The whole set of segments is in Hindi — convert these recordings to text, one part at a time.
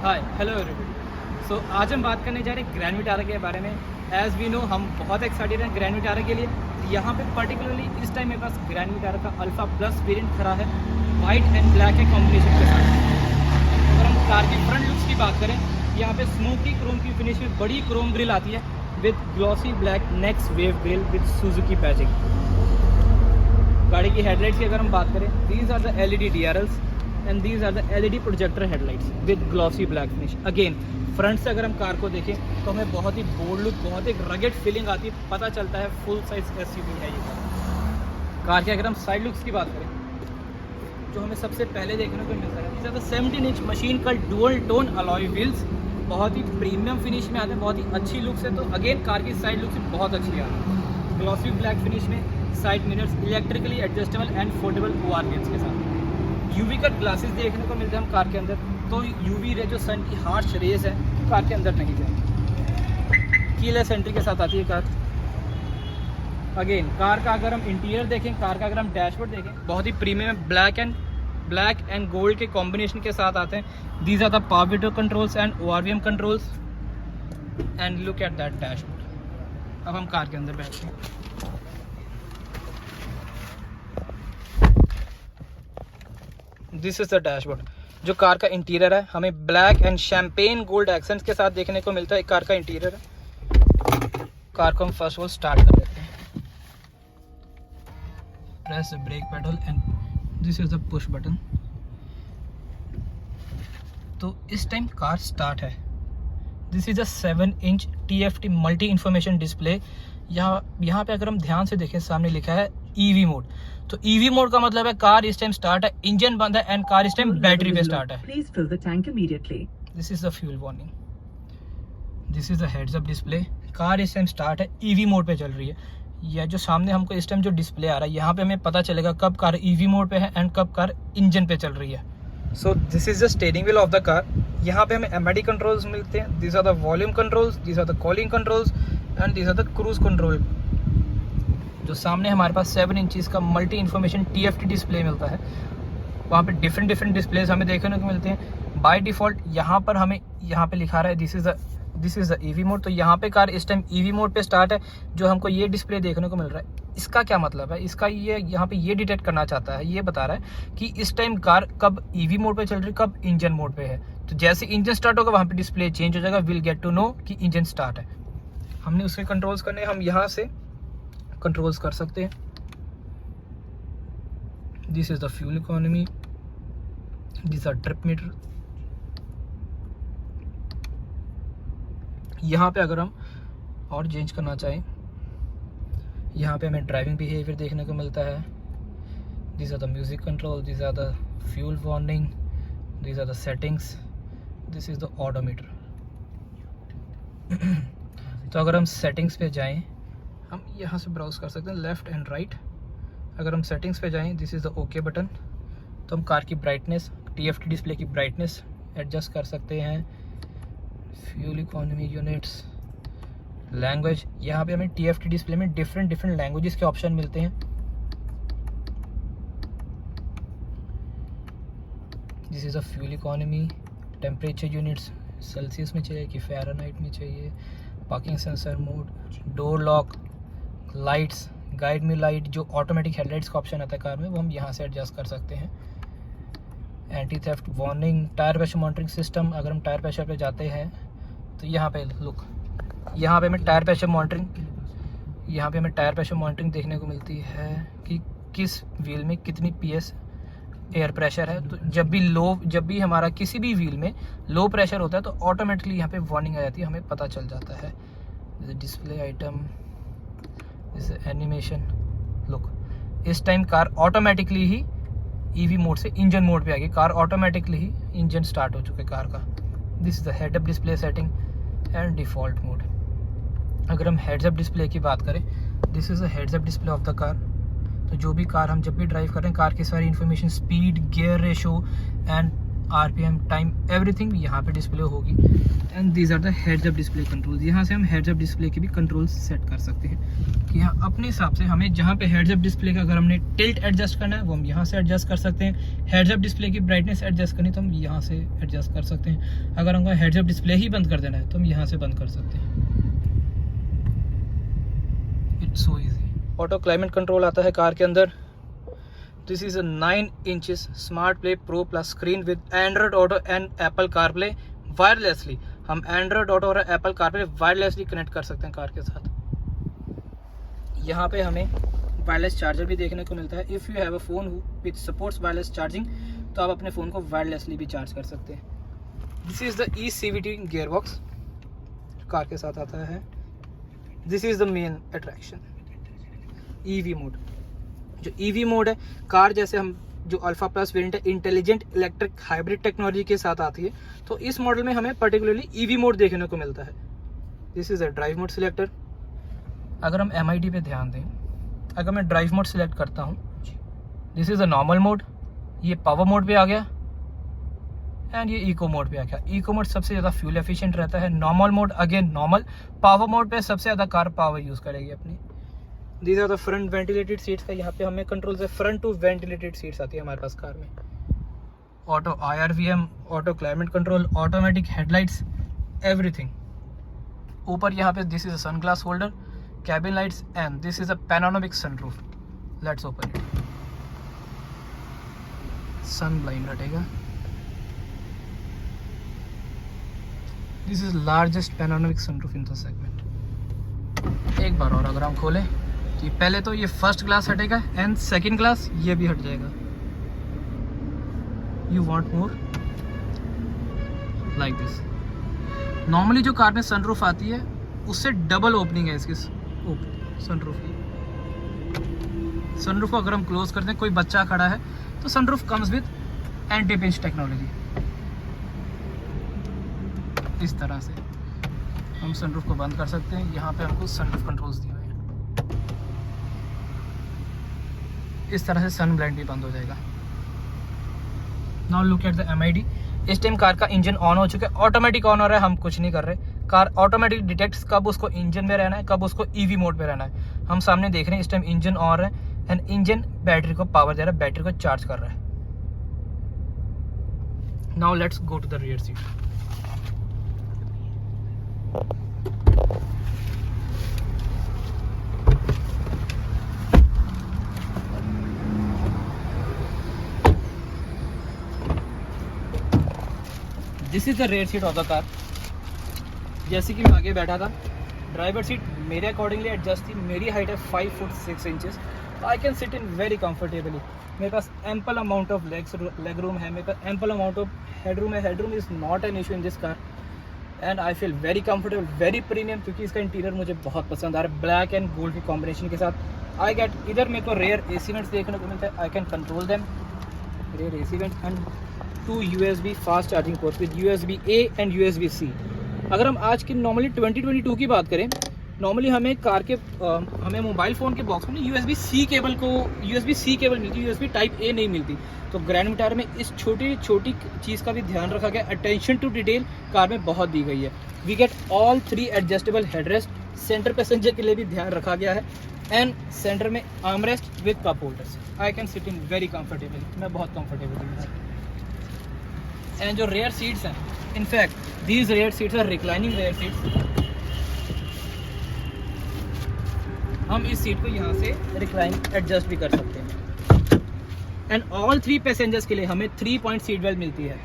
Hi hello everybody. सो आज हम बात करने जा रहे हैं ग्रैंड विटारा के बारे में। एज़ वी नो हम बहुत एक्साइटेड हैं ग्रैंड विटारा के लिए। यहाँ पे पर्टिकुलरली इस टाइम मेरे पास ग्रैंड विटारा का अल्फ़ा प्लस वेरिएंट खड़ा है, वाइट एंड ब्लैक के कॉम्बिनेशन के साथ। अगर हम कार की फ्रंट लुक्स की बात करें, यहाँ पे स्मोकी क्रोम की फिनिश में बड़ी क्रोम ग्रिल आती है with glossy black next wave grille with Suzuki patching. गाड़ी की हेडलाइट्स की अगर हम बात करें, these are the LED DRLs and these are the LED projector headlights with glossy black finish. Again front से अगर हम कार को देखें तो हमें बहुत ही बोल्ड लुक, बहुत एक रगेड फीलिंग आती है, पता चलता है फुल साइज SUV है ये कार के। अगर हम साइड लुक्स की बात करें, जो हमें सबसे पहले देखने को मिलता है, जैसे 17 इंच मशीन का डुअल टोन अलॉय व्हील्स बहुत ही प्रीमियम फिनिश में आते हैं, बहुत ही अच्छी लुक्स है। तो अगेन कार की साइड लुक्स बहुत अच्छी आती है, ग्लॉसी ब्लैक फिनिश में, side mirrors electrically adjustable and foldable OR gates के साथ। UV कट ग्लासेस देखने को मिलते हैं हम कार के अंदर, तो UV रे जो सन की हार्श रेज है कार के अंदर नहीं जाएगी। कीलेस एंट्री के साथ आती है कार। अगेन कार का अगर हम इंटीरियर देखें, कार का अगर हम डैशबोर्ड देखें, बहुत ही प्रीमियम ब्लैक एंड गोल्ड के कॉम्बिनेशन के साथ आते हैं। These are the power window controls and ORVM controls and look at that dashboard. अब हम कार के अंदर बैठते हैं। This is the dashboard. जो कार का इंटीरियर है, हमें black and champagne gold accents के साथ देखने को मिलता है। कार का इंटीरियर है। कार को हम फर्स्ट ऑफ ऑल स्टार्ट कर लेते हैं। Press the brake pedal and this is the push button. तो इस टाइम कार स्टार्ट है। This is a 7 inch TFT multi information display. यहाँ पे अगर हम ध्यान से देखें, सामने लिखा है EV मोड। तो EV मोड का मतलब है कार इस टाइम स्टार्ट है, इंजन बंद है एंड कार इस टाइम बैटरी पे स्टार्ट है। Please fill the tank immediately. This is the fuel warning. This is the heads up display. Car इस टाइम स्टार्ट है, EV मोड पे चल रही है। यह जो सामने हमको इस टाइम जो डिस्प्ले आ रहा है, यहाँ पे हमें पता चलेगा कब कार EV मोड पे है एंड कब कार इंजन पे चल रही है। So this is the steering wheel of the car. यहाँ पे हमें MID कंट्रोल्स मिलते हैं। This are the volume controls, this are the calling controls and this are the cruise control. जो सामने हमारे पास 7 इंचज़ का मल्टी इन्फॉर्मेशन TFT डिस्प्ले मिलता है, वहाँ पे डिफरेंट डिस्प्लेज हमें देखने को मिलते हैं। बाय डिफ़ॉल्ट यहाँ पर हमें यहाँ पे लिखा रहा है this is the EV mode. तो यहाँ पे कार इस टाइम EV मोड पे स्टार्ट है। जो हमको ये डिस्प्ले देखने को मिल रहा है, इसका क्या मतलब है? इसका ये यहाँ पे ये डिटेक्ट करना चाहता है, ये बता रहा है कि इस टाइम कार कब EV मोड पे चल रही है, कब इंजन मोड पे है। तो जैसे इंजन स्टार्ट होगा वहाँ पे डिस्प्ले चेंज हो जाएगा, विल गेट टू नो कि इंजन स्टार्ट है। हमने उसके कंट्रोल्स करने, हम यहाँ से कंट्रोल्स कर सकते हैं। This is the fuel economy, this are trip meter. यहाँ पे अगर हम और चेंज करना चाहें, यहाँ पे हमें ड्राइविंग बिहेवियर देखने को मिलता है। This are the music control, this are the fuel warning, this are the settings, this is the odometer. तो अगर हम सेटिंग्स पे जाएं, हम यहाँ से ब्राउज कर सकते हैं लेफ़्ट एंड राइट। अगर हम सेटिंग्स पे जाएं, this is the okay button. तो हम कार की ब्राइटनेस, TFT डिस्प्ले की ब्राइटनेस एडजस्ट कर सकते हैं। फ्यूल इकोनॉमी यूनिट्स, लैंग्वेज, यहाँ पे हमें TFT डिस्प्ले में डिफरेंट लैंग्वेजेस के ऑप्शन मिलते हैं। This is a fuel economy. Temperature units, Celsius में चाहिए कि फ़ारेनहाइट में चाहिए। Parking sensor mode, door lock, lights, guide me light, जो ऑटोमेटिक हेडलाइट्स का ऑप्शन आता है कार में, वो हम यहाँ से एडजस्ट कर सकते हैं। Anti theft warning, tyre pressure monitoring system. अगर हम टायर प्रेशर पे जाते हैं तो यहाँ पे लुक, यहाँ पे हमें टायर प्रेशर मॉनिटरिंग देखने को मिलती है कि किस व्हील में कितनी PS एयर प्रेशर है। तो जब भी हमारा किसी भी व्हील में लो प्रेशर होता है तो ऑटोमेटिकली यहाँ पे वार्निंग आ जाती है, हमें पता चल जाता है। Display item, animation. लुक, इस टाइम कार ऑटोमेटिकली ही EV मोड से इंजन मोड पे आ गई। कार ऑटोमेटिकली ही इंजन स्टार्ट हो चुका है कार का। This is the head up display setting and default mode. अगर हम हेड्स अप डिस्प्ले की बात करें, this is the heads up display of the car. तो जो भी कार हम जब भी ड्राइव कर रहे हैं, कार की सारी information, speed, gear ratio and RPM, time, everything यहाँ पे डिस्प्ले होगी। And these are the heads up display controls. यहाँ से हम हेड्स अप डिस्प्ले के भी कंट्रोल्स सेट कर सकते हैं कि यहाँ अपने हिसाब से हमें जहाँ पे हेड्स अप डिस्प्ले का अगर हमने टिल्ट एडजस्ट करना है वो हम यहाँ से एडजस्ट कर सकते हैं। हेड्स अप डिस्प्ले की ब्राइटनेस एडजस्ट करनी तो हम यहाँ से एडजस्ट कर सकते हैं। अगर हमको हेड्स अप डिस्प्ले ही बंद कर देना है तो हम यहाँ से बंद कर सकते हैं। It's so easy. Auto climate control आता है कार के अंदर। This is a 9 inches smart play pro plus screen with Android auto and Apple CarPlay wirelessly. हम एंड्रॉयड ऑटो और एप्पल कारप्ले वायरलेसली कनेक्ट कर सकते हैं कार के साथ। यहाँ पे हमें वायरलेस चार्जर भी देखने को मिलता है। If you have a phone which supports wireless charging तो आप अपने फ़ोन को वायरलेसली भी चार्ज कर सकते हैं। This is the eCVT gear box car के साथ आता है। This is the main attraction, EV mode. जो EV मोड है, कार जैसे हम जो अल्फा प्लस वेरिएंट है इंटेलिजेंट इलेक्ट्रिक हाइब्रिड टेक्नोलॉजी के साथ आती है, तो इस मॉडल में हमें पर्टिकुलरली EV मोड देखने को मिलता है। This is a drive mode selector. अगर हम MID पे ध्यान दें, अगर मैं ड्राइव मोड सिलेक्ट करता हूँ, this is a normal mode, ये पावर मोड पे आ गया एंड ये इको मोड पे आ गया। इको मोड सबसे ज़्यादा फ्यूल एफिशिएंट रहता है। Normal mode again normal, power mode पे सबसे ज़्यादा कार पावर यूज़ करेगी अपनी। These are the front ventilated seats का यहाँ पे हमें कंट्रोल से फ्रंट टू वेंटिलेटेड सीट्स आती है हमारे पास कार में। Auto IRVM, auto climate control, automatic headlights, everything. ऊपर यहाँ पे this is a sun glass holder, cabin lights and this is a panoramic sunroof. Let's open it. Sun blind हटेगा। This is largest panoramic sunroof in the segment. एक बार और अगर हम खोलें तो पहले तो ये फर्स्ट ग्लास हटेगा एंड सेकंड ग्लास ये भी हट जाएगा। You want more like this. Normally जो कार में सनरूफ आती है उससे डबल ओपनिंग है इसकी सनरूफ की। सनरूफ को अगर हम क्लोज करते हैं, कोई बच्चा खड़ा है तो sunroof comes with anti pinch technology. इस तरह से हम सनरूफ को बंद कर सकते हैं। यहाँ पे हमको सनरूफ कंट्रोल्स दिए हुए हैं। इस तरह से सन ब्लाइंड भी बंद हो जाएगा। Now look at the MID। इस टाइम कार का इंजन ऑन हो चुका है, ऑटोमेटिक ऑन हो रहा है, हम कुछ नहीं कर रहे। कार ऑटोमेटिक डिटेक्ट्स कब उसको इंजन में रहना है, कब उसको EV मोड में रहना है। हम सामने देख रहे हैं इस टाइम इंजन ऑन है एंड इंजन बैटरी को पावर दे रहा है, बैटरी को चार्ज कर रहा है। Now let's go to the rear seat. This is the rear seat of the car. जैसे कि मैं आगे बैठा था, ड्राइवर सीट मेरे अकॉर्डिंगली एडजस्ट थी। मेरी हाइट है 5 foot 6 inches. I can sit in very comfortably. मेरे पास ample amount of leg room है, मेरे पास एम्पल अमाउंट ऑफ हेडरूम है। Headroom is not an issue in this car and I feel very comfortable, very premium, क्योंकि इसका इंटीरियर मुझे बहुत पसंद आ रहा है ब्लैक एंड गोल्ड की कॉम्बिनेशन के साथ। आई गेट इधर मेरे को रेयर AC वेंट्स देखने को मिलता है। I can control them, rear AC vents and 2 USB fast charging port with USB-A and USB-C। अगर हम आज की नॉर्मली 2022 की बात करें, नॉर्मली हमें कार के हमें मोबाइल फ़ोन के बॉक्स में USB-C केबल मिलती है, USB टाइप A नहीं मिलती। तो ग्रैंड विटारा में इस छोटी छोटी चीज़ का भी ध्यान रखा गया। अटेंशन टू डिटेल कार में बहुत दी गई है। We get all 3 adjustable headrest. Centre passenger के लिए भी ध्यान रखा गया है एंड सेंटर में armrest with cup holders. I can sit in very comfortable. मैं बहुत कंफर्टेबल हूँ। एंड जो रेयर सीट्स हैं, in fact these rear seats are reclining rear seats. हम इस सीट को यहाँ से रिक्लाइन एडजस्ट भी कर सकते हैं। एंड ऑल 3 पैसेंजर्स के लिए हमें 3 पॉइंट सीट बेल्ट मिलती है।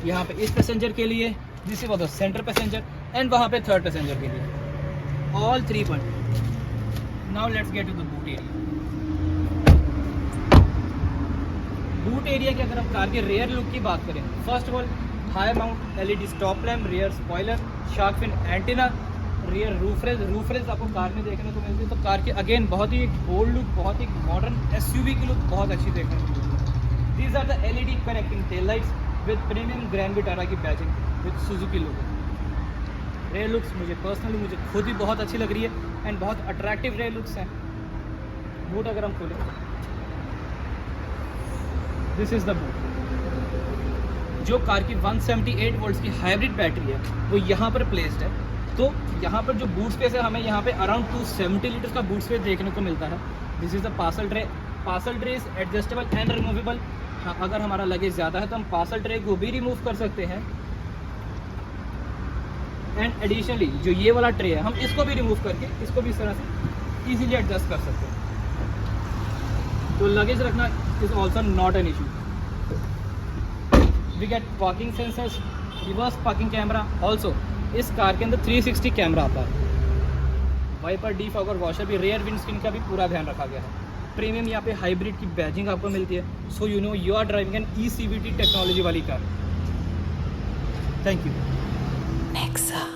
यहाँ पे इस पैसेंजर के लिए, this is the centre passenger, and वहाँ पे थर्ड पैसेंजर के लिए, all 3 point. Now let's get to the boot area. Boot area की अगर हम कार के रेयर लुक की बात करें, first of all high mount LED stop lamp, rear spoiler, shark fin antenna, rear roof rails आपको कार में देखने को मिलती है। तो कार की अगेन बहुत ही बोल्ड लुक, बहुत ही मॉडर्न SUV की लुक बहुत अच्छी देखने को मिलती है। These are the LED connecting tail lights with premium Grand Vitara की badging with Suzuki logo. Rear looks मुझे पर्सनली मुझे खुद ही बहुत अच्छी लग रही है एंड बहुत अट्रैक्टिव रेयर लुक्स हैं। बूट अगर हम खोलें, दिस इज द बूट। जो कार की 178 वोल्ट्स की हाइब्रिड बैटरी है वो यहाँ पर प्लेस्ड है। तो यहाँ पर जो बूट स्पेस है हमें यहाँ पे अराउंड 270 लीटर का बूट स्पेस देखने को मिलता है। This is the parcel tray. Parcel tray is adjustable and removable. हाँ, अगर हमारा लगेज ज़्यादा है तो हम पार्सल ट्रे को भी रिमूव कर सकते हैं। एंड एडिशनली जो ये वाला ट्रे है हम इसको भी रिमूव करके इसको भी इस तरह से इजीली एडजस्ट कर सकते हैं। तो लगेज रखना is also not an issue. We get parking sensors, reverse parking camera. Also इस कार के अंदर 360 कैमरा आता है। वाइपर, डीफॉगर, वॉशर भी, रेयर विंड स्क्रीन का भी पूरा ध्यान रखा गया है। प्रीमियम यहाँ पे हाइब्रिड की बैजिंग आपको मिलती है। So you know you are driving an ECVT technology वाली कार। Thank you. Nexa.